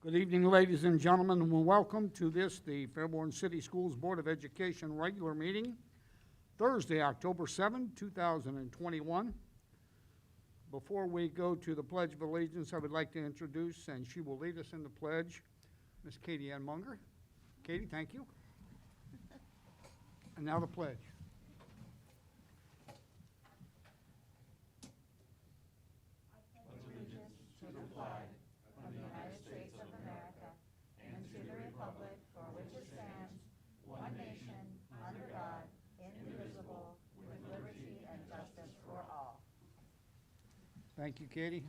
Good evening, ladies and gentlemen, and welcome to the Fairborn City Schools Board of Education regular meeting, Thursday, October 7, 2021. Before we go to the Pledge of Allegiance, I would like to introduce, and she will lead us in the pledge, Miss Katie Ann Munger. Katie, thank you. And now the pledge. Thank you, Katie.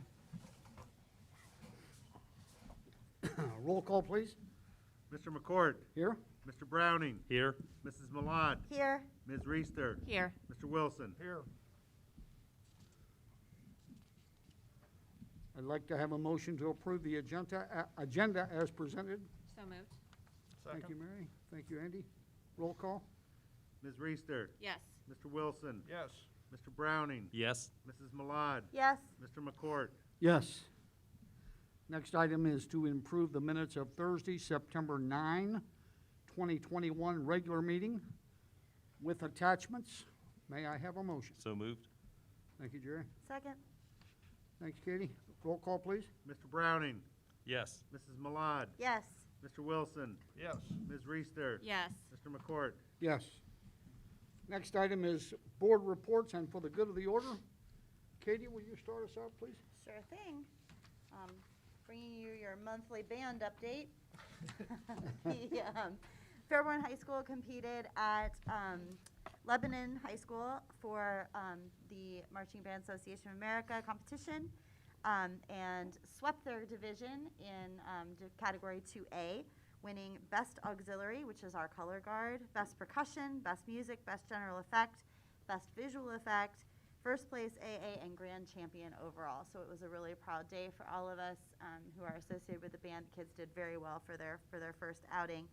Roll call, please. Mr. McCourt. Here. Mr. Browning. Here. Mrs. Malad. Here. Ms. Reister. Here. Mr. Wilson. Here. I'd like to have a motion to approve the agenda as presented. So moved. Thank you, Mary. Thank you, Andy. Roll call. Ms. Reister. Yes. Mr. Wilson. Yes. Mr. Browning. Yes. Mrs. Malad. Yes. Mr. McCourt. Yes. Next item is to improve the minutes of Thursday, September 9, 2021 regular meeting with attachments. May I have a motion? So moved. Thank you, Jerry. Second. Thanks, Katie. Roll call, please. Mr. Browning. Yes. Mrs. Malad. Yes. Mr. Wilson. Yes. Ms. Reister. Yes. Mr. McCourt. Yes. Next item is board reports, and for the good of the order, Katie, will you start us out, please? Sure thing. Bringing you your monthly band update. The Fairborn High School competed at Lebanon High School for the Marching Band Association of America competition and swept their division in category 2A, winning Best Auxiliary, which is our color guard, Best Percussion, Best Music, Best General Effect, Best Visual Effect, First Place AA, and Grand Champion overall. So it was a really proud day for all of us who are associated with the band. The kids did very well for their first outing.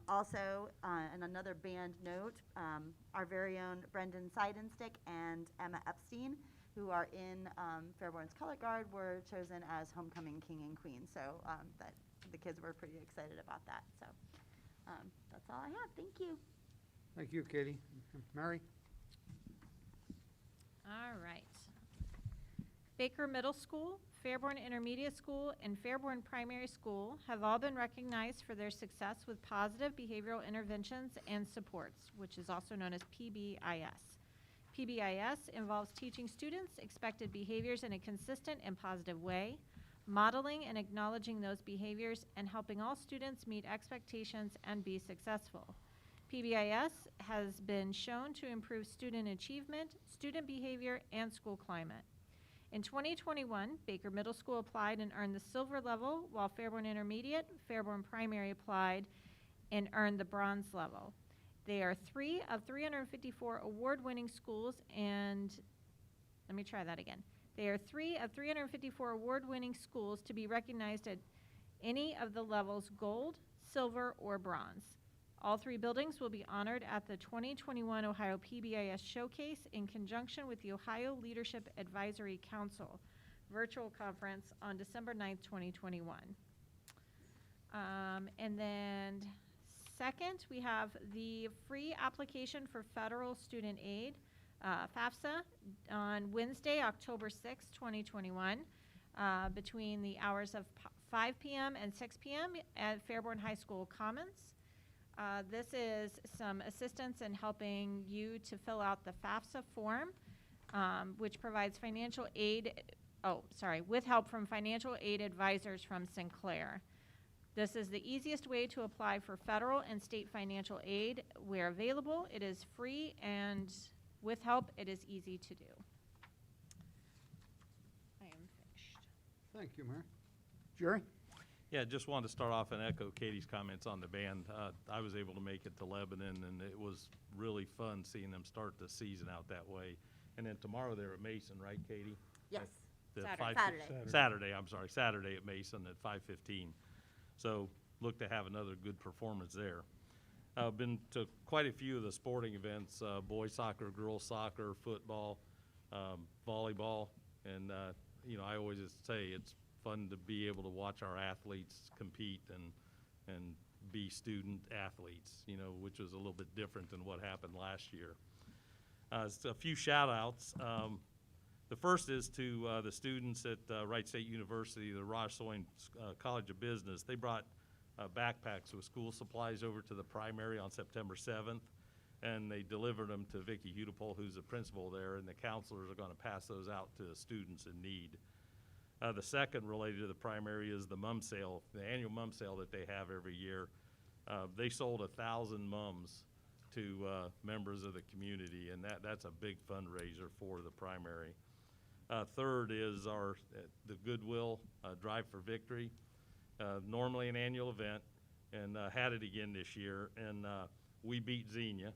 Also, and another band note, our very own Brendan Seidenstick and Emma Epstein, who are in Fairborn's color guard, were chosen as homecoming king and queen. So that the kids were pretty excited about that. So that's all I have. Thank you. Thank you, Katie. Mary? All right. Baker Middle School, Fairborn Intermediate School, and Fairborn Primary School have all been recognized for their success with positive behavioral interventions and supports, which is also known as PBIS. PBIS involves teaching students expected behaviors in a consistent and positive way, modeling and acknowledging those behaviors, and helping all students meet expectations and be successful. PBIS has been shown to improve student achievement, student behavior, and school climate. In 2021, Baker Middle School applied and earned the silver level, while Fairborn Intermediate, Fairborn Primary applied and earned the bronze level. They are 3 of 354 award-winning schools, and let me try that again. They are 3 of 354 award-winning schools to be recognized at any of the levels gold, silver, or bronze. All 3 buildings will be honored at the 2021 Ohio PBIS Showcase in conjunction with the Ohio Leadership Advisory Council virtual conference on December 9th, 2021. And then second, we have the free application for federal student aid, FAFSA, on Wednesday, October 6th, 2021, between the hours of 5 p.m. and 6 p.m. at Fairborn High School Commons. This is some assistance in helping you to fill out the FAFSA form, which provides financial aid, with help from financial aid advisors from Sinclair. This is the easiest way to apply for federal and state financial aid where available. It is free, and with help, it is easy to do. I am finished. Thank you, Mary. Jerry? Yeah, just wanted to start off and echo Katie's comments on the band. I was able to make it to Lebanon, and it was really fun seeing them start the season out that way. And then tomorrow they're at Mason, right, Katie? Yes. Saturday, Saturday at Mason at 5:15. So look to have another good performance there. I've been to quite a few of the sporting events, boys soccer, girls soccer, football, volleyball, and I always just say it's fun to be able to watch our athletes compete and be student athletes, you know, which was a little bit different than what happened last year. So a few shout outs. The first is to the students at Wright State University, the Raj Soin College of Business. They brought backpacks with school supplies over to the primary on September 7th, and they delivered them to Vicki Hudipol, who's the principal there, and the counselors are going to pass those out to students in need. The second related to the primary is the mum sale, the annual mum sale that they have every year. They sold 1,000 mums to members of the community, and that's a big fundraiser for the primary. Third is the Goodwill Drive for Victory, normally an annual event, and had it again this year, and we beat Xenia,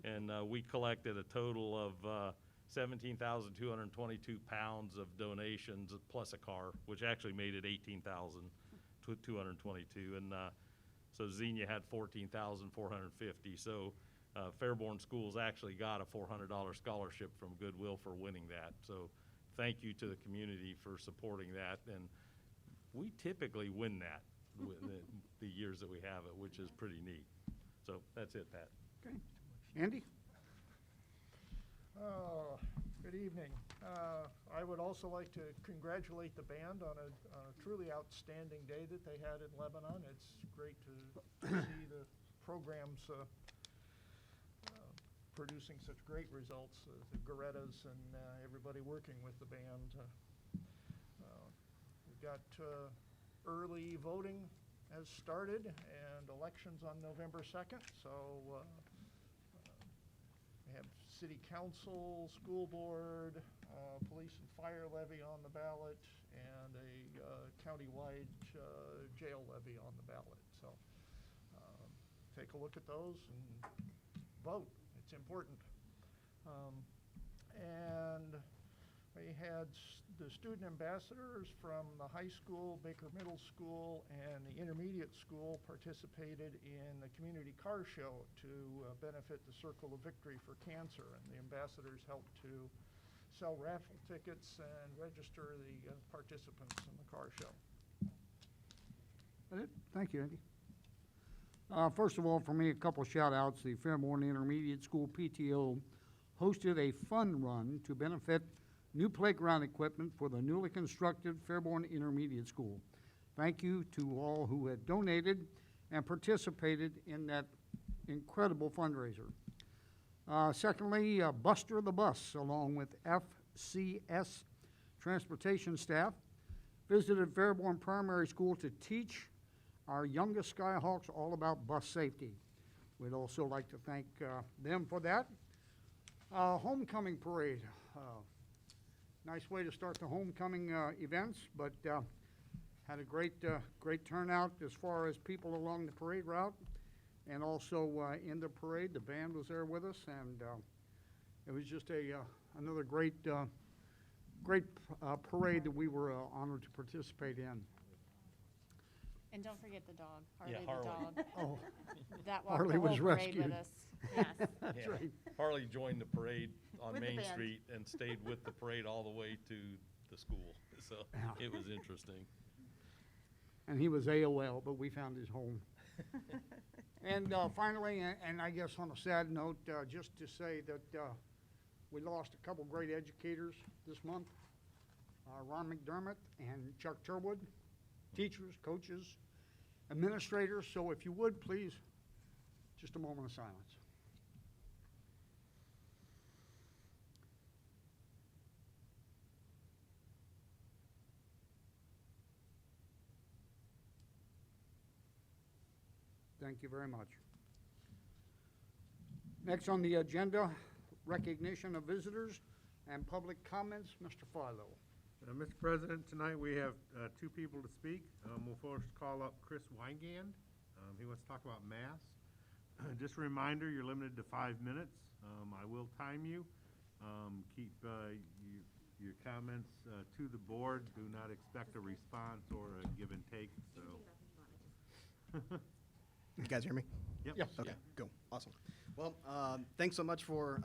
and we collected a total of 17,222 pounds of donations plus a car, which actually made it 18,222, and so Xenia had 14,450. So Fairborn Schools actually got a $400 scholarship from Goodwill for winning that. So thank you to the community for supporting that, and we typically win that the years that we have it, which is pretty neat. So that's it, Pat. Okay. Andy? Good evening. I would also like to congratulate the band on a truly outstanding day that they had in Lebanon. It's great to see the programs producing such great results, the Gorettas and everybody working with the band. We've got early voting has started and elections on November 2nd, so we have city council, school board, police and fire levy on the ballot, and a countywide jail levy on the ballot. So take a look at those and vote. It's important. And we had the student ambassadors from the high school, Baker Middle School, and the intermediate school participated in the community car show to benefit the Circle of Victory for Cancer. And the ambassadors helped to sell raffle tickets and register the participants in the car show. That's it. Thank you, Andy. First of all, for me, a couple shout outs. The Fairborn Intermediate School PTO hosted a fun run to benefit new playground equipment for the newly constructed Fairborn Intermediate School. Thank you to all who had donated and participated in that incredible fundraiser. Secondly, Buster the Bus, along with FCS transportation staff, visited Fairborn Primary School to teach our youngest Skyhawks all about bus safety. We'd also like to thank them for that. Homecoming parade. Nice way to start the homecoming events, but had a great turnout as far as people along the parade route, and also in the parade, the band was there with us, and it was just another great parade that we were honored to participate in. And don't forget the dog, Yeah, Harley the Harley. dog. Oh, That walked Harley the whole was parade rescued. with us. Yes. that's right. Harley joined the parade on With the Main band. Street and stayed with the parade all the way to the school. So Yeah. it was interesting. And he was AOL, but we found his home. And finally, and I guess on a sad note, just to say that we lost a couple great educators this month, Ron McDermott and Chuck Turwood, teachers, coaches, administrators. So if you would, please, just a moment of silence. Thank you very much. Next on the agenda, recognition of visitors and public comments. Mr. Philo. Mr. President, tonight we have two people to speak. We'll first call up Chris Weingand. He wants to talk about mass. Just a reminder, you're limited to 5 minutes. I will time you. Keep your comments to the board. Do not expect a response or a give and take. So. You guys hear me? Yep. Yes. Okay, go. Awesome. Well, thanks so much for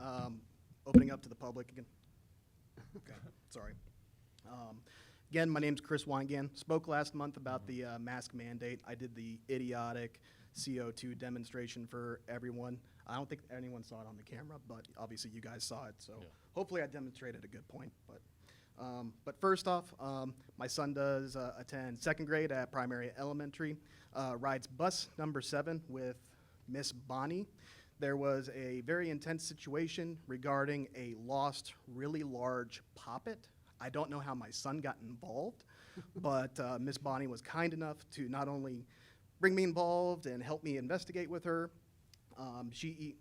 opening up to the public again. Okay, sorry. Again, my name's Chris Weingan. Spoke last month about the mask mandate. I did the idiotic CO2 demonstration for everyone. I don't think anyone saw it on the camera, but obviously you guys saw it, so Yeah. hopefully I demonstrated a good point. But first off, my son does attend second grade at Primary Elementary, rides bus number 7 with Miss Bonnie. There was a very intense situation regarding a lost, really large poppet. I don't know how my son got involved, but Miss Bonnie was kind enough to not only bring me involved and help me investigate with her. She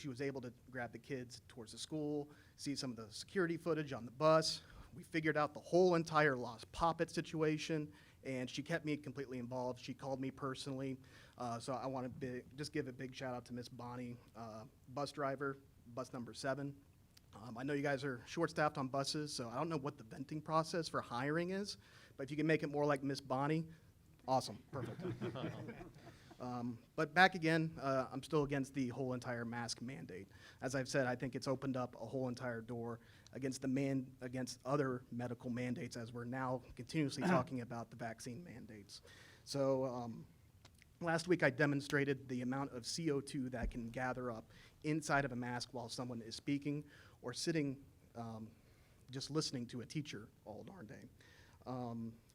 was able to grab the kids towards the school, see some of the security footage on the bus. We figured out the whole entire lost poppet situation, and she kept me completely involved. She called me personally, so I want to just give a big shout out to Miss Bonnie, bus driver, bus number 7. I know you guys are short-staffed on buses, so I don't know what the venting process for hiring is, but if you can make it more like Miss Bonnie, awesome, perfect. But back again, I'm still against the whole entire mask mandate. As I've said, I think it's opened up a whole entire door against against other medical mandates, as we're now continuously talking about the vaccine mandates. So last week I demonstrated the amount of CO2 that can gather up inside of a mask while someone is speaking or sitting just listening to a teacher all darn day.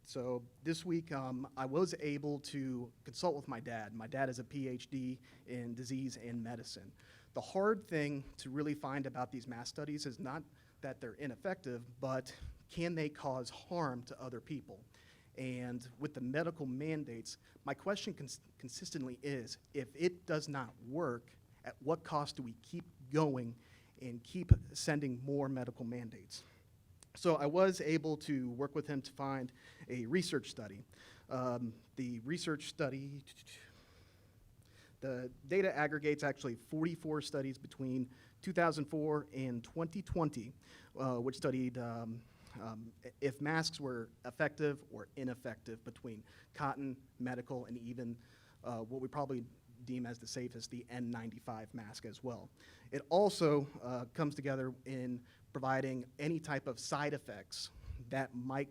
So this week, I was able to consult with my dad. My dad is a PhD in disease and medicine. The hard thing to really find about these mass studies is not that they're ineffective, but can they cause harm to other people? And with the medical mandates, my question consistently is, if it does not work, at what cost do we keep going and keep sending more medical mandates? So I was able to work with him to find a research study. The research study, the data aggregates actually 44 studies between 2004 and 2020, which studied if masks were effective or ineffective between cotton, medical, and even what we probably deem as the safest, the N95 mask as well. It also comes together in providing any type of side effects that might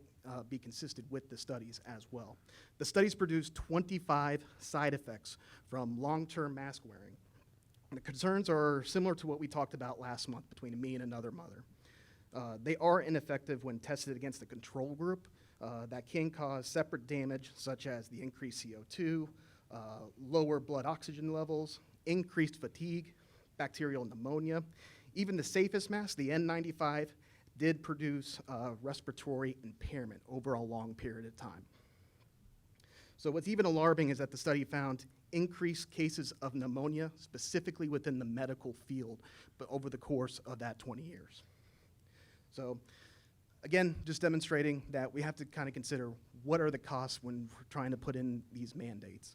be consistent with the studies as well. The studies produced 25 side effects from long-term mask wearing. The concerns are similar to what we talked about last month between me and another mother. They are ineffective when tested against the control group that can cause separate damage, such as the increased CO2, lower blood oxygen levels, increased fatigue, bacterial pneumonia. Even the safest mask, the N95, did produce respiratory impairment over a long period of time. So what's even alarming is that the study found increased cases of pneumonia, specifically within the medical field, but over the course of that 20 years. So again, just demonstrating that we have to kind of consider what are the costs when we're trying to put in these mandates.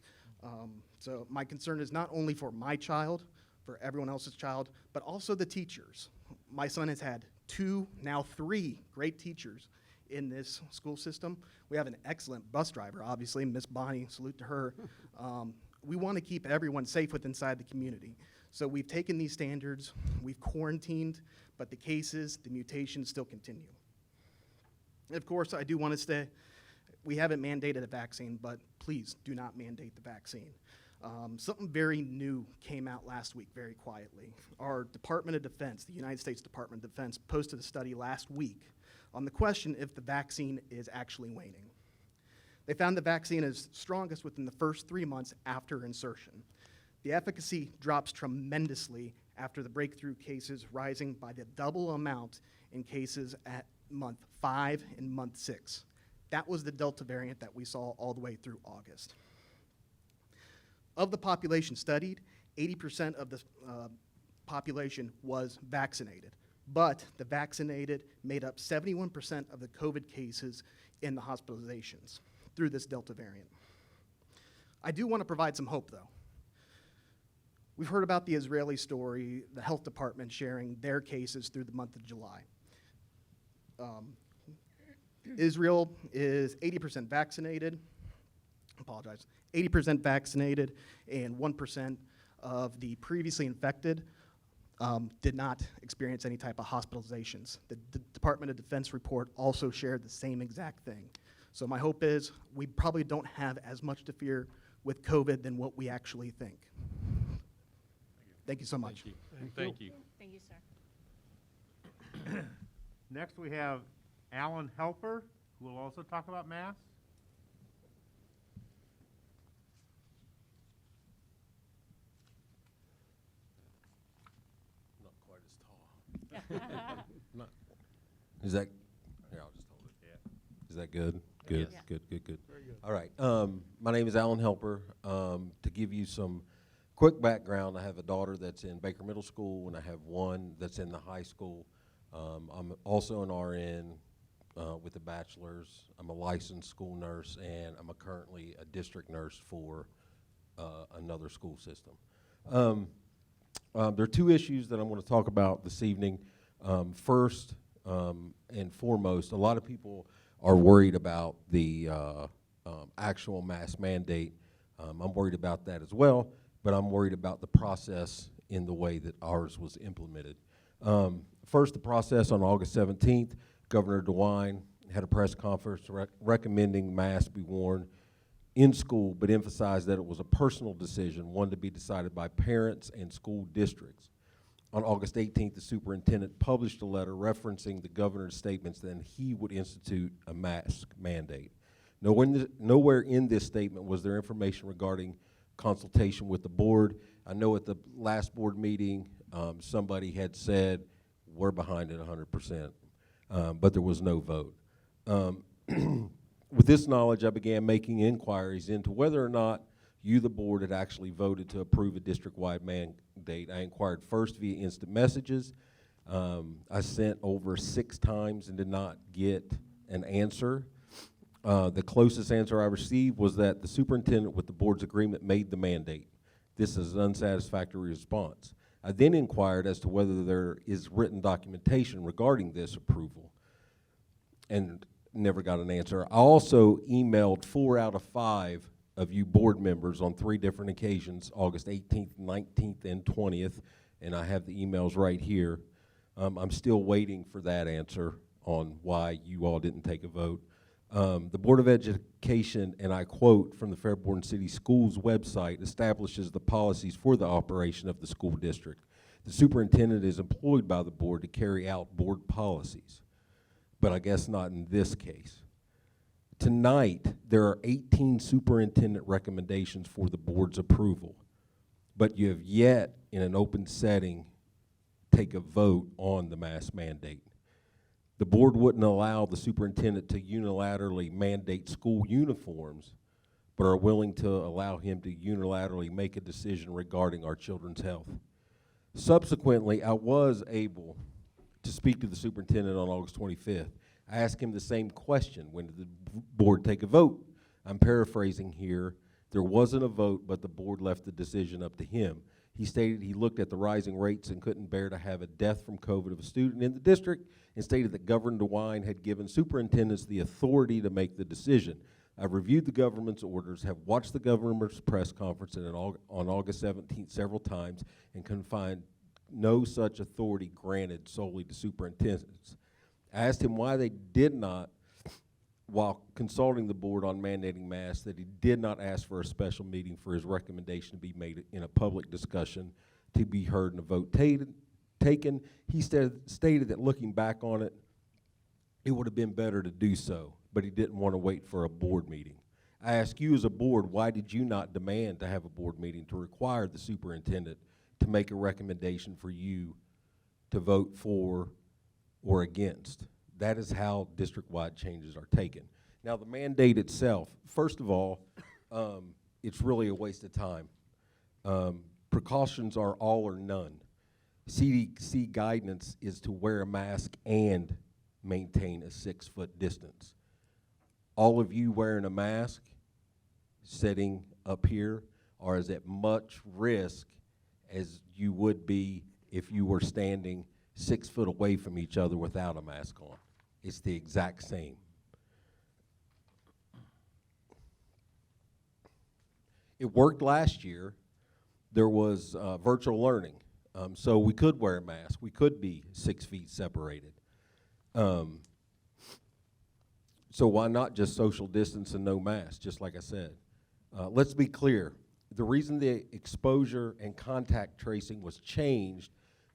So my concern is not only for my child, for everyone else's child, but also the teachers. My son has had 2, now 3 great teachers in this school system. We have an excellent bus driver, obviously, Miss Bonnie, salute to her. We want to keep everyone safe inside the community. So we've taken these standards, we've quarantined, but the cases, the mutations still continue. And of course, I do want to say, we haven't mandated a vaccine, but please do not mandate the vaccine. Something very new came out last week very quietly. Our Department of Defense, the United States Department of Defense, posted a study last week on the question if the vaccine is actually waning. They found the vaccine is strongest within the first 3 months after insertion. The efficacy drops tremendously after the breakthrough cases, rising by the double amount in cases at month 5 and month 6. That was the Delta variant that we saw all the way through August. Of the population studied, 80% of the population was vaccinated, but the vaccinated made up 71% of the COVID cases in the hospitalizations through this Delta variant. I do want to provide some hope, though. We've heard about the Israeli story, the health department sharing their cases through the month of July. Israel is 80% vaccinated. 80% vaccinated, and 1% of the previously infected did not experience any type of hospitalizations. The Department of Defense report also shared the same exact thing. So my hope is we probably don't have as much to fear with COVID than what we actually think. Thank you so much. Thank you. Thank you, sir. Next, we have Alan Helper, who will also talk about mass. Not quite as tall. Is that, here, I'll just hold it. Yeah. Is that good? Good, Yes. good, good, good. Very good. All right, my name is Alan Helper. To give you some quick background, I have a daughter that's in Baker Middle School, and I have one that's in the high school. I'm also an RN with a bachelor's. I'm a licensed school nurse, and I'm currently a district nurse for another school system. There are two issues that I'm going to talk about this evening. First and foremost, a lot of people are worried about the actual mask mandate. I'm worried about that as well, but I'm worried about the process in the way that ours was implemented. First, the process on August 17th, Governor DeWine had a press conference recommending masks be worn in school, but emphasized that it was a personal decision, one to be decided by parents and school districts. On August 18th, the superintendent published a letter referencing the governor's statements that he would institute a mask mandate. Nowhere in this statement was there information regarding consultation with the board. I know at the last board meeting, somebody had said, we're behind it 100%, but there was no vote. With this knowledge, I began making inquiries into whether or not you, the board, had actually voted to approve a district-wide mandate. I inquired first via instant messages. I sent over 6 times and did not get an answer. The closest answer I received was that the superintendent, with the board's agreement, made the mandate. This is an unsatisfactory response. I then inquired as to whether there is written documentation regarding this approval, and never got an answer. I also emailed 4 out of 5 of you board members on 3 different occasions, August 18th, 19th, and 20th, and I have the emails right here. I'm still waiting for that answer on why you all didn't take a vote. The Board of Education, and I quote from the Fairborn City Schools website, establishes the policies for the operation of the school district. The superintendent is employed by the board to carry out board policies, but I guess not in this case. Tonight, there are 18 superintendent recommendations for the board's approval, but you have yet, in an open setting, take a vote on the mask mandate. The board wouldn't allow the superintendent to unilaterally mandate school uniforms, but are willing to allow him to unilaterally make a decision regarding our children's health. Subsequently, I was able to speak to the superintendent on August 25th. I asked him the same question: when did the board take a vote? I'm paraphrasing here. There wasn't a vote, but the board left the decision up to him. He stated he looked at the rising rates and couldn't bear to have a death from COVID of a student in the district, and stated that Governor DeWine had given superintendents the authority to make the decision. I've reviewed the government's orders, have watched the governor's press conference on August 17th several times, and can find no such authority granted solely to superintendents. I asked him why they did not, while consulting the board on mandating masks, that he did not ask for a special meeting for his recommendation to be made in a public discussion to be heard and a vote taken. He stated that looking back on it, it would have been better to do so, but he didn't want to wait for a board meeting. I ask you as a board, why did you not demand to have a board meeting to require the superintendent to make a recommendation for you to vote for or against? That is how district-wide changes are taken. Now, the mandate itself, first of all, it's really a waste of time. Precautions are all or none. CDC guidance is to wear a mask and maintain a 6-foot distance. All of you wearing a mask, sitting up here, are as at much risk as you would be if you were standing 6 foot away from each other without a mask on. It's the exact same. It worked last year. There was virtual learning. So we could wear a mask. We could be 6 feet separated. So why not just social distance and no mask, just like I said? Let's be clear. The reason the exposure and contact tracing was changed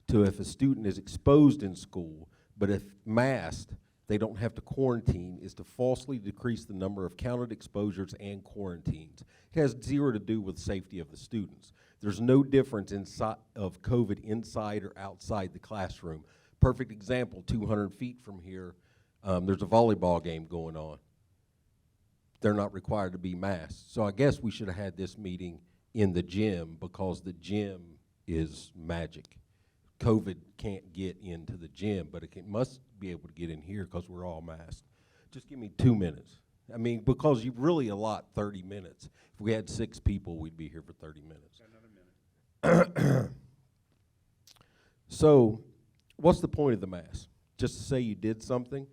to if a student is exposed in school, but if masked, they don't have to quarantine, is to falsely decrease the number of counted exposures and quarantines. It has zero to do with safety of the students. There's no difference of COVID inside or outside the classroom. Perfect example, 200 feet from here, there's a volleyball game going on. They're not required to be masked. So I guess we should have had this meeting in the gym because the gym is magic. COVID can't get into the gym, but it must be able to get in here because we're all masked. Just give me 2 minutes. I mean, because you really allot 30 minutes. If we had 6 people, we'd be here for 30 minutes. Got another minute. So, what's the point of the mask? Just to say you did something?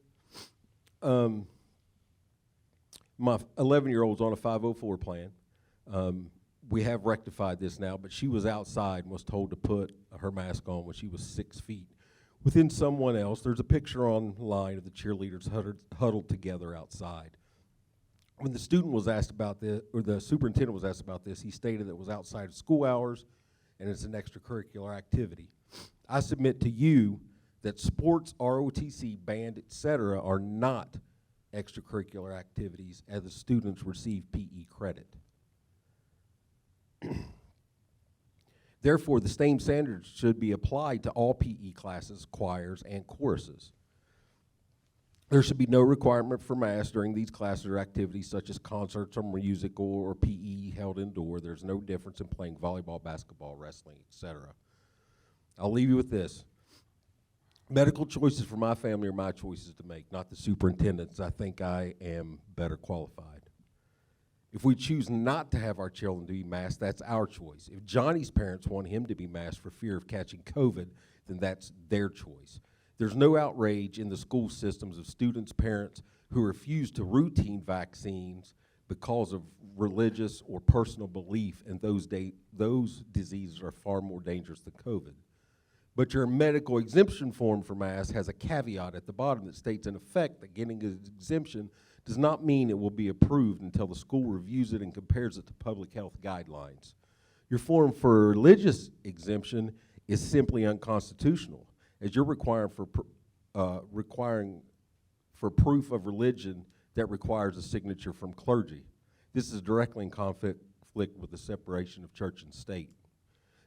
My 11-year-old's on a 504 plan. We have rectified this now, but she was outside and was told to put her mask on when she was 6 feet within someone else. There's a picture online of the cheerleaders huddled together outside. When the student was asked about this, or the superintendent was asked about this, he stated that it was outside of school hours and it's an extracurricular activity. I submit to you that sports, ROTC, band, etc. are not extracurricular activities as the students receive PE credit. Therefore, the same standards should be applied to all PE classes, choirs, and choruses. There should be no requirement for masks during these classes or activities such as concerts or musical or PE held indoor. There's no difference in playing volleyball, basketball, wrestling, etc. I'll leave you with this. Medical choices for my family are my choices to make, not the superintendent's. I think I am better qualified. If we choose not to have our children to be masked, that's our choice. If Johnny's parents want him to be masked for fear of catching COVID, then that's their choice. There's no outrage in the school systems of students, parents who refuse to routine vaccines because of religious or personal belief, and those diseases are far more dangerous than COVID. But your medical exemption form for masks has a caveat at the bottom that states, in effect, that getting an exemption does not mean it will be approved until the school reviews it and compares it to public health guidelines. Your form for religious exemption is simply unconstitutional, as you're requiring for proof of religion that requires a signature from clergy. This is directly in conflict with the separation of church and state.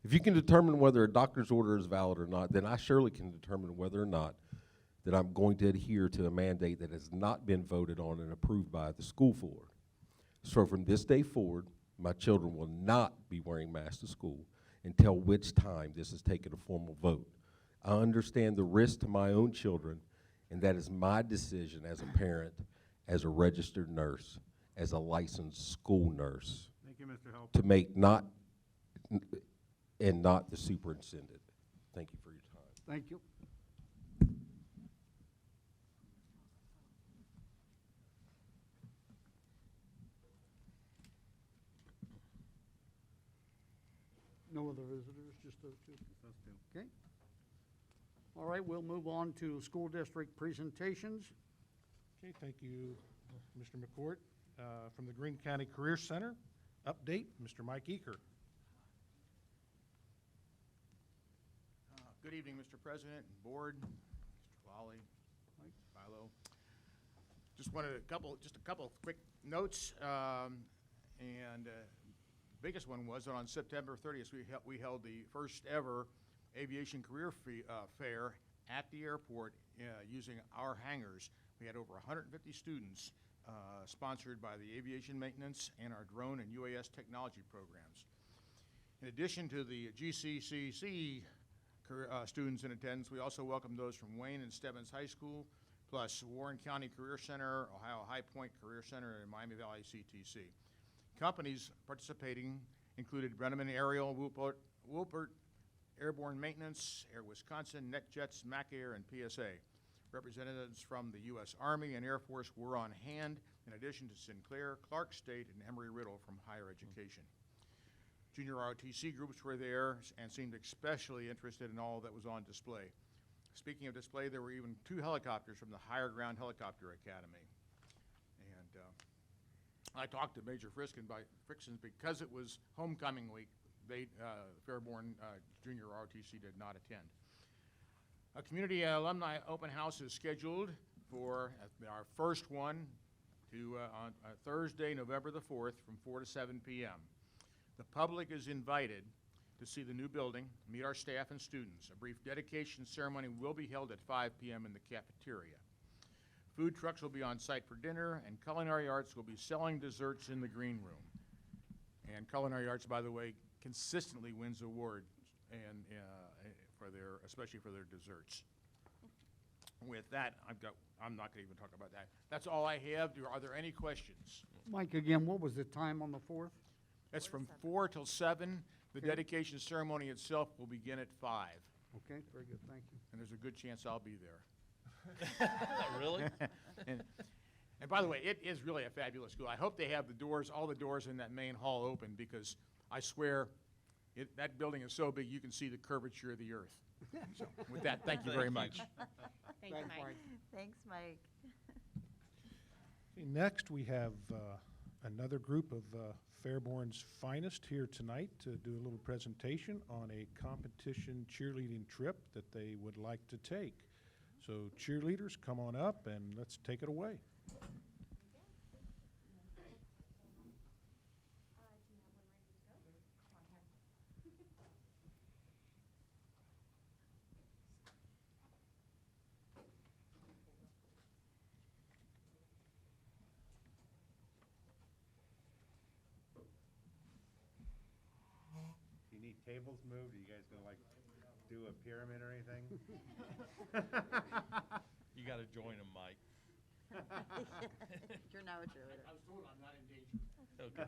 If you can determine whether a doctor's order is valid or not, then I surely can determine whether or not that I'm going to adhere to a mandate that has not been voted on and approved by the school board. So from this day forward, my children will not be wearing masks to school until which time this is taken a formal vote. I understand the risk to my own children, and that is my decision as a parent, as a registered nurse, as a licensed school nurse, Thank you, Mr. Helper. to make not the superintendent. Thank you for your time. Thank you. No other visitors, just those two? Those two. Okay. All right, we'll move on to school district presentations. Okay, thank you, Mr. McCourt. From the Greene County Career Center, update, Mr. Mike Eaker. Good evening, Mr. President and Board, Mr. Lawley, Mike Philo. Just wanted a couple of quick notes, and biggest one was that on September 30th, we held the first ever Aviation Career Fair at the airport using our hangars. We had over 150 students sponsored by the Aviation Maintenance and our drone and UAS technology programs. In addition to the GCCC students in attendance, we also welcomed those from Wayne and Stebbins High School, plus Warren County Career Center, Ohio High Point Career Center, and Miami Valley CTC. Companies participating included Brenneman Aerial, Woolpert Airborne Maintenance, Air Wisconsin, NetJets, MacAir, and PSA. Representatives from the U.S. Army and Air Force were on hand, in addition to Sinclair, Clark State, and Emory-Riddle from higher education. junior ROTC groups were there and seemed especially interested in all that was on display. Speaking of display, there were even 2 helicopters from the Higher Ground Helicopter Academy. And I talked to Major Frickson because it was homecoming week. Fairborn Junior ROTC did not attend. A community alumni open house is scheduled for our first one on Thursday, November the 4th from 4 to 7 p.m. The public is invited to see the new building, meet our staff and students. A brief dedication ceremony will be held at 5 p.m. in the cafeteria. Food trucks will be on site for dinner, and Culinary Arts will be selling desserts in the green room. And Culinary Arts, by the way, consistently wins awards and especially for their desserts. With that, I'm not going to even talk about that. That's all I have. Are there any questions? Mike, again, what was the time on the 4th? That's from 4 till 7. The Okay. dedication ceremony itself will begin at 5. Okay, very good, thank you. And there's a good chance I'll be there. Really? And by the way, it is really a fabulous school. I hope they have all the doors in that main hall open, because I swear that building is so big you can see the curvature of the earth. So with that, thank you very much. Thank you, Thanks, Mike. Thanks, Mike. Okay, next, we have another group of Fairborn's finest here tonight to do a little presentation on a competition cheerleading trip that they would like to take. So cheerleaders, come on up and let's take it away. Do you need tables moved? Are you guys gonna like do a pyramid or anything? You gotta join them, Mike. You're now a cheerleader. I was told I'm not in danger. Okay.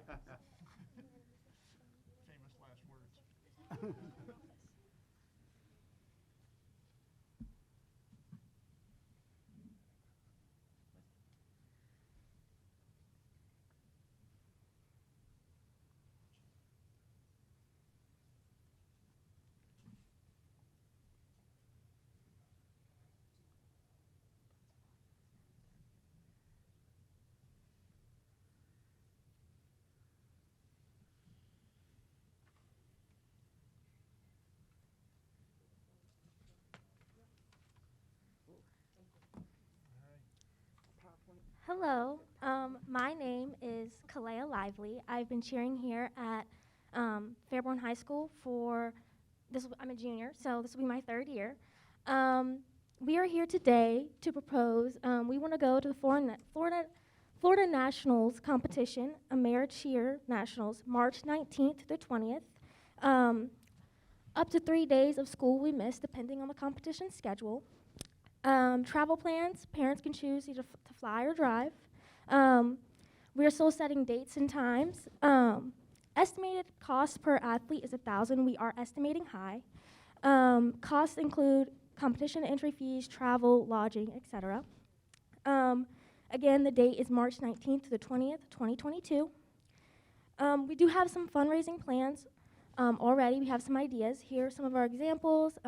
Famous last words. Hello, my name is Kalea Lively. I've been cheering here at Fairborn High School for I'm a junior, so this will be my 3rd year. We are here today to propose. We want to go to the Florida Nationals competition, Mayor Cheer Nationals, March 19th to the 20th. Up to 3 days of school we miss, depending on the competition schedule. Travel plans, parents can choose either to fly or drive. We are still setting dates and times. Estimated cost per athlete is $1,000. We are estimating high. Costs include competition entry fees, travel, lodging, etc. Again, the date is March 19th to the 20th, 2022. We do have some fundraising plans already. We have some ideas. Here are some of our examples: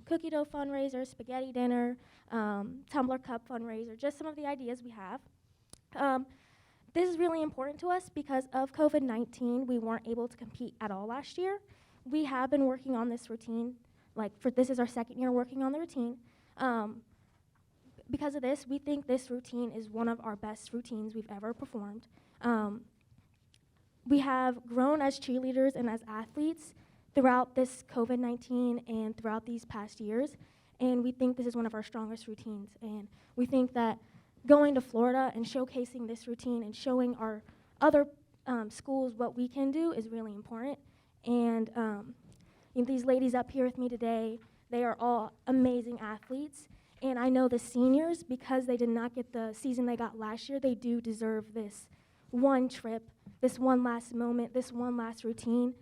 cookie dough fundraiser, spaghetti dinner, tumbler cup fundraiser, just some of the ideas we have. This is really important to us because of COVID-19. We weren't able to compete at all last year. We have been working on this routine, this is our 2nd year working on the routine. Because of this, we think this routine is one of our best routines we've ever performed. We have grown as cheerleaders and as athletes throughout this COVID-19 and throughout these past years, and we think this is one of our strongest routines. And we think that going to Florida and showcasing this routine and showing our other schools what we can do is really important. And these ladies up here with me today, they are all amazing athletes. And I know the seniors, because they did not get the season they got last year, they do deserve this one trip, this one last moment, this one last routine.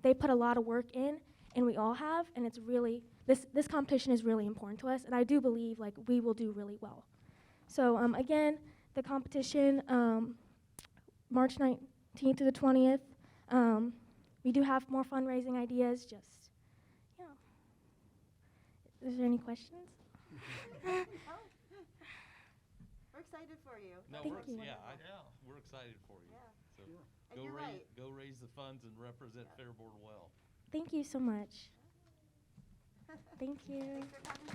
They put a lot of work in, and we all have, and it's really, this competition is really important to us, and I do believe we will do really well. So again, the competition, March 19th to the 20th. we do have more fundraising ideas, just, you know. Is there any questions? We're excited for you. No, Thank we're, you. we're excited for you. Yeah. So And go you're right. go raise the funds and represent Fairborn well. Thank you so much. Thank you. Thanks for coming.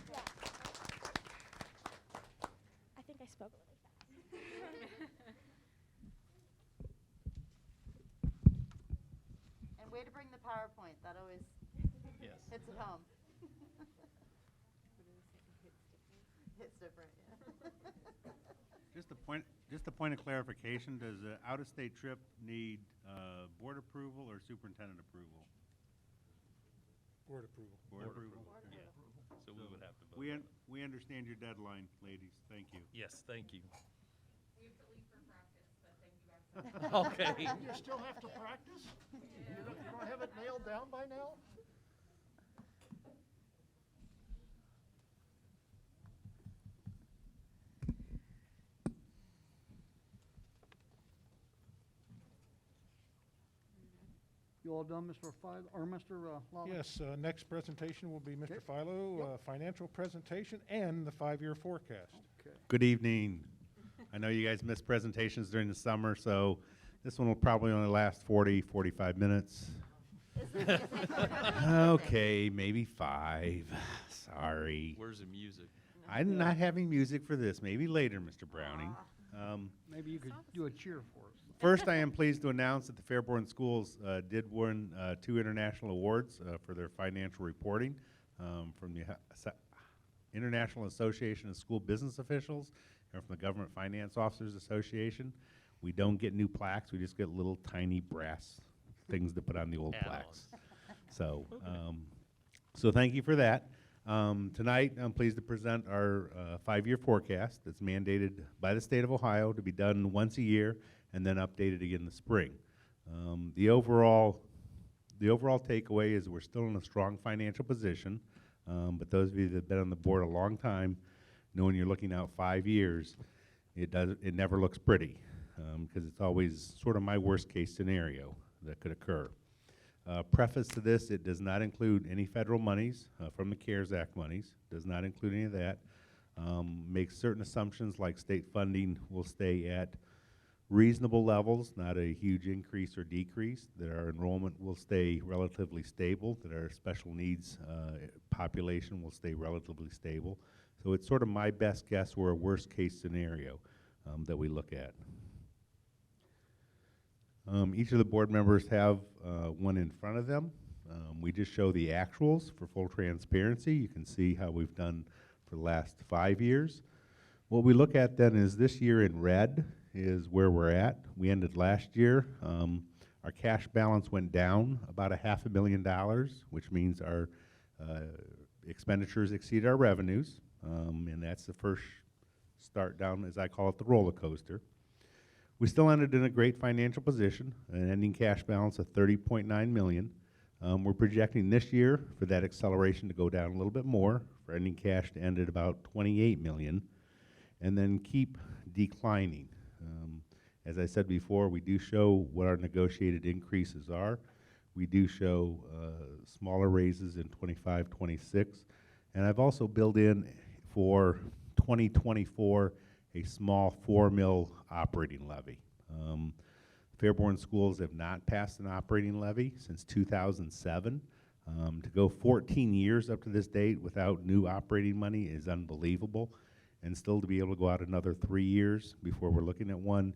I think I spoke a little fast. And way to bring the PowerPoint. That always Yes. hits it home. Hits different, yeah. Just a point of clarification, does the out-of-state trip need board approval or superintendent approval? Board approval. Board approval. Yeah. So we would have to vote. We understand your deadline, ladies. Thank you. Yes, thank you. Okay. You still have to practice? You don't have it nailed down by now? You all done, Mr. Mr. Lawler? Yes, next presentation will be Mr. Okay. Philo, Yep. financial presentation and the 5-year forecast. Okay. Good evening. I know you guys missed presentations during the summer, so this one will probably only last 40, 45 minutes. Okay, maybe 5. Sorry. Where's the music? I'm not having music for this. Maybe later, Mr. Browning. Maybe you could do a cheer for us. First, I am pleased to announce that the Fairborn Schools did win 2 international awards for their financial reporting from the International Association of School Business Officials and from the Government Finance Officers Association. We don't get new plaques, we just get little tiny brass things to put on the old plaques. So, so thank you for that. Tonight, I'm pleased to present our 5-year forecast that's mandated by the state of Ohio to be done once a year and then updated again in the spring. The overall takeaway is we're still in a strong financial position, but those of you that have been on the board a long time, knowing you're looking out 5 years, it never looks pretty, because it's always sort of my worst case scenario that could occur. Preface to this, it does not include any federal monies from the CARES Act monies, does not include any of that. Makes certain assumptions like state funding will stay at reasonable levels, not a huge increase or decrease, that our enrollment will stay relatively stable, that our special needs population will stay relatively stable. So it's sort of my best guess or a worst case scenario that we look at. Each of the board members have one in front of them. We just show the actuals for full transparency. You can see how we've done for the last 5 years. What we look at then is this year in red is where we're at. We ended last year. Our cash balance went down about $500,000, which means our expenditures exceed our revenues, and that's the first start down, as I call it, the roller coaster. We still ended in a great financial position, an ending cash balance of $30.9 million. We're projecting this year for that acceleration to go down a little bit more, for ending cash to end at about $28 million, and then keep declining. As I said before, we do show what our negotiated increases are. We do show smaller raises in 25, 26, and I've also built in for 2024 a small $4 million operating levy. Fairborn schools have not passed an operating levy since 2007. To go 14 years up to this date without new operating money is unbelievable, and still to be able to go out another 3 years before we're looking at one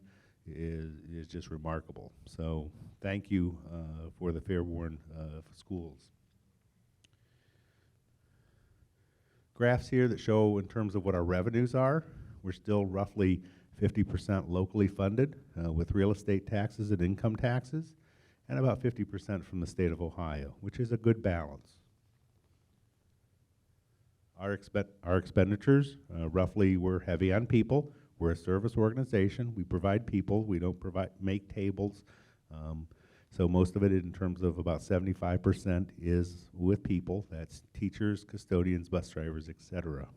is just remarkable. So thank you for the Fairborn schools. Graphs here that show in terms of what our revenues are. We're still roughly 50% locally funded with real estate taxes and income taxes, and about 50% from the state of Ohio, which is a good balance. Our expenditures, roughly we're heavy on people. We're a service organization. We provide people. We don't make tables. So most of it in terms of about 75% is with people. That's teachers, custodians, bus drivers, etc.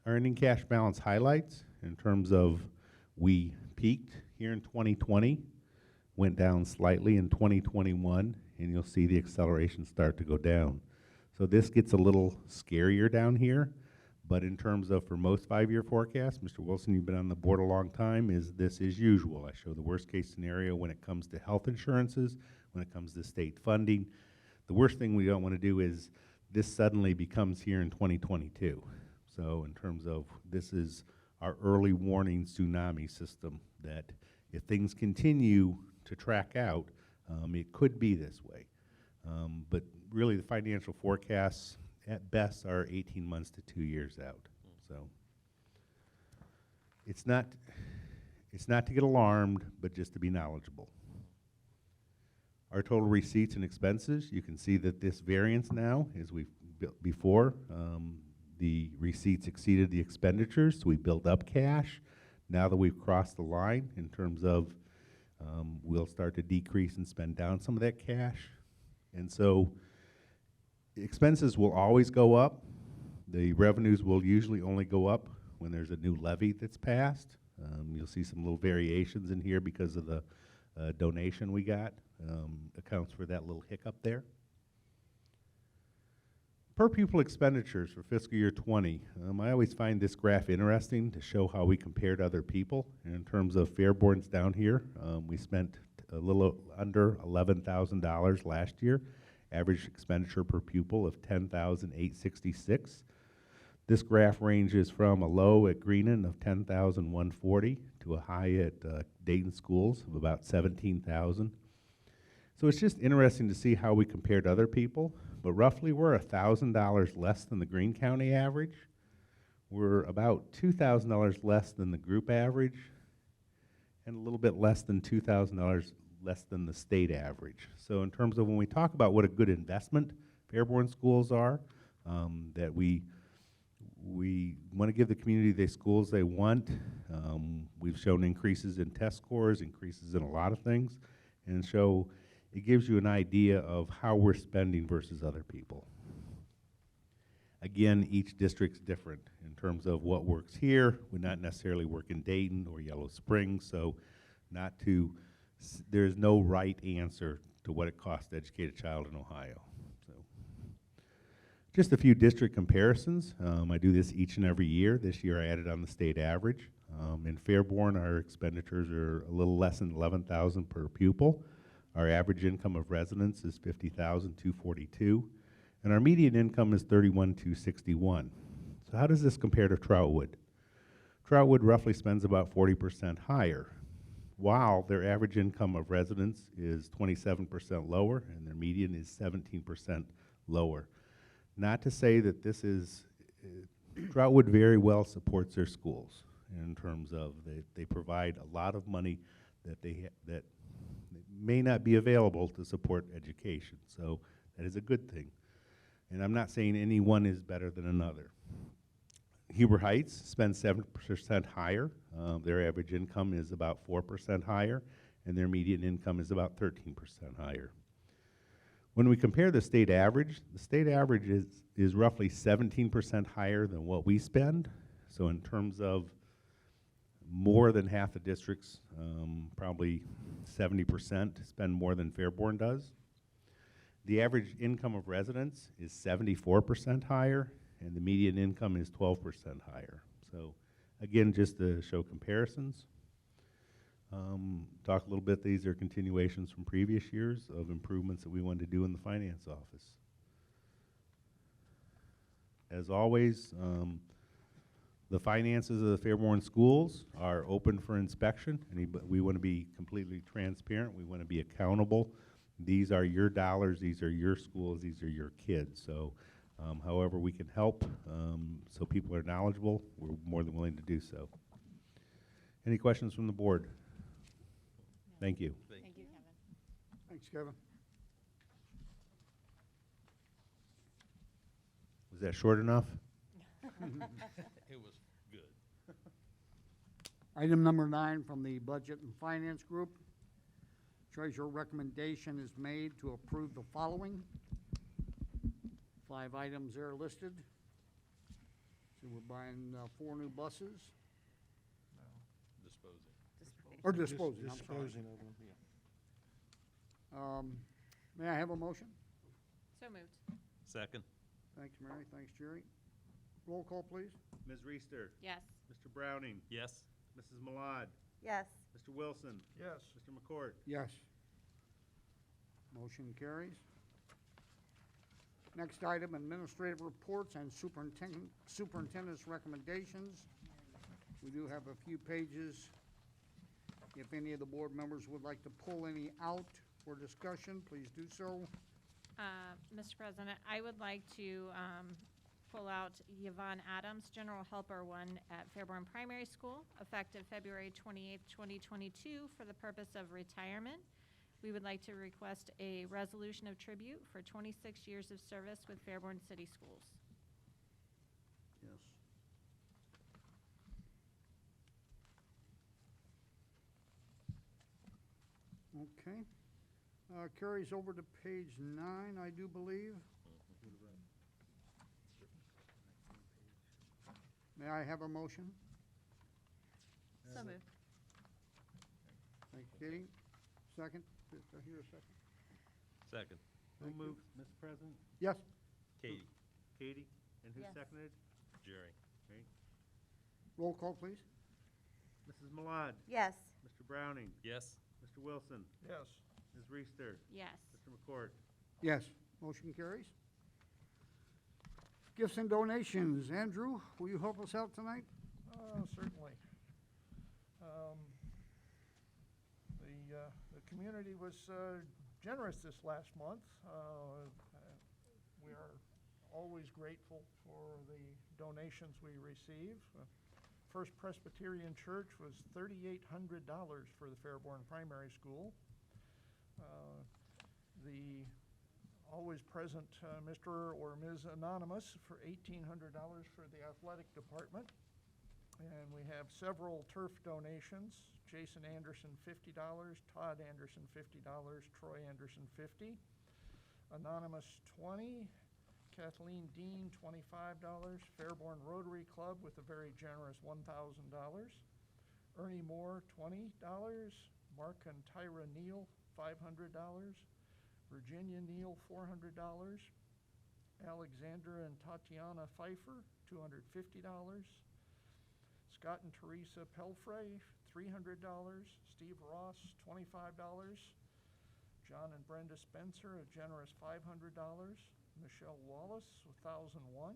Our ending cash balance highlights in terms of we peaked here in 2020 went down slightly in 2021, and you'll see the acceleration start to go down. So this gets a little scarier down here, but in terms of for most 5-year forecasts, Mr. Wilson, you've been on the board a long time, this is usual. I show the worst case scenario when it comes to health insurances, when it comes to state funding. The worst thing we don't want to do is this suddenly becomes here in 2022. So in terms of, this is our early warning tsunami system that if things continue to track out, it could be this way. But really the financial forecasts at best are 18 months to 2 years out. So it's not to get alarmed, but just to be knowledgeable. Our total receipts and expenses, you can see that this variance now, as we've built before, the receipts exceeded the expenditures, so we built up cash. Now that we've crossed the line in terms of we'll start to decrease and spend down some of that cash. And so expenses will always go up. The revenues will usually only go up when there's a new levy that's passed. You'll see some little variations in here because of the donation we got. Accounts for that little hiccup there. Per pupil expenditures for fiscal year 20, I always find this graph interesting to show how we compare to other people. And in terms of Fairborn's down here, we spent a little under $11,000 last year, average expenditure per pupil of $10,866. This graph ranges from a low at Greene of $10,140 to a high at Dayton Schools of about $17,000. So it's just interesting to see how we compare to other people. But roughly we're $1,000 less than the Greene County average. We're about $2,000 less than the group average, and a little bit less than $2,000 less than the state average. So in terms of when we talk about what a good investment Fairborn schools are, that we want to give the community the schools they want. We've shown increases in test scores, increases in a lot of things, and so it gives you an idea of how we're spending versus other people. Again, each district's different in terms of what works here would not necessarily work in Dayton or Yellow Springs, so there's no right answer to what it costs to educate a child in Ohio. So, just a few district comparisons. I do this each and every year. This year I added on the state average. In Fairborn, our expenditures are a little less than $11,000 per pupil. Our average income of residents is $50,242, and our median income is $31,261. So how does this compare to Troutwood? Troutwood roughly spends about 40% higher, while their average income of residents is 27% lower, and their median is 17% lower. Not to say that this is, Troutwood very well supports their schools in terms of they provide a lot of money that may not be available to support education. So that is a good thing. And I'm not saying any one is better than another. Huber Heights spends 7% higher. Their average income is about 4% higher, and their median income is about 13% higher. When we compare the state average is roughly 17% higher than what we spend. So in terms of more than half the districts, probably 70% spend more than Fairborn does. The average income of residents is 74% higher, and the median income is 12% higher. So again, just to show comparisons. Talk a little bit, these are continuations from previous years of improvements that we wanted to do in the finance office. As always, the finances of the Fairborn schools are open for inspection. We want to be completely transparent. We want to be accountable. These are your dollars. These are your schools. These are your kids. So however we can help so people are knowledgeable, we're more than willing to do so. Any questions from the board? Thank you. Thank you, Kevin. Thanks, Kevin. Was that short enough? It was good. Item number 9 from the Budget and Finance Group. Treasurer recommendation is made to approve the following. 5 items there listed. So we're buying 4 new buses, Disposing. or disposing, I'm sorry. Disposing of them, yeah. May I have a motion? So moved. Second. Thanks, Mary. Thanks, Jerry. Roll call, please. Ms. Reister. Yes. Mr. Browning. Yes. Mrs. Malad. Yes. Mr. Wilson. Yes. Mr. McCourt. Yes. Motion carries. Next item, administrative reports and superintendent's recommendations. We do have a few pages. If any of the board members would like to pull any out for discussion, please do so. Mr. President, I would like to pull out Yvonne Adams, General Helper 1 at Fairborn Primary School, effective February 28th, 2022, for the purpose of retirement. We would like to request a resolution of tribute for 26 years of service with Fairborn City Schools. Yes. Okay. Carries over to page 9, I do believe. May I have a motion? So moved. Thank you, Katie. Second? Did I hear a second? Second. Who Thank you. moved, Mr. President? Yes. Katie. Katie? And who Yes. seconded? Jerry. Okay. Roll call, please. Mrs. Malad. Yes. Mr. Browning. Yes. Mr. Wilson. Yes. Ms. Reister. Yes. Mr. McCourt. Yes. Motion carries. Gifts and donations. Andrew, will you help us out tonight? Certainly. The community was generous this last month. We are always grateful for the donations we receive. First Presbyterian Church was $3,800 for the Fairborn Primary School. The always present Mr. or Ms. Anonymous for $1,800 for the athletic department. And we have several turf donations. Jason Anderson, $50, Todd Anderson, $50, Troy Anderson, $50. Anonymous, $20. Kathleen Dean, $25. Fairborn Rotary Club with a very generous $1,000. Ernie Moore, $20. Mark and Tyra Neal, $500. Virginia Neal, $400. Alexandra and Tatiana Pfeiffer, $250. Scott and Teresa Pelfrey, $300. Steve Ross, $25. John and Brenda Spencer, a generous $500. Michelle Wallace, 1,001.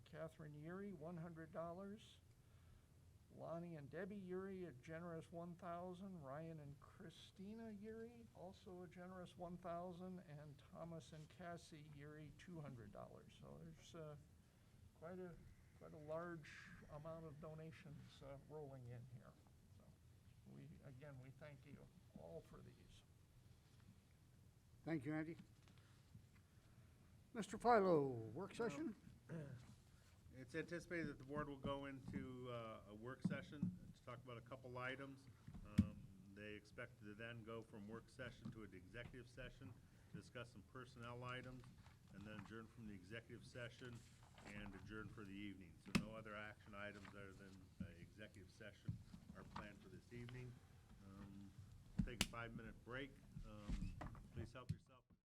Catherine Yuri, $100. Lonnie and Debbie Yuri, a generous $1,000. Ryan and Christina Yuri, also a generous $1,000. And Thomas and Cassie Yuri, $200. So there's quite a large amount of donations rolling in here. So we thank you all for these. Thank you, Andy. Mr. Philo, work session? It's anticipated that the board will go into a work session to talk about a couple items. They expect to then go from work session to an executive session to discuss some personnel items, and then adjourn from the executive session and adjourn for the evening. So no other action items other than executive session are planned for this evening. We'll take a 5-minute break. Please help yourself.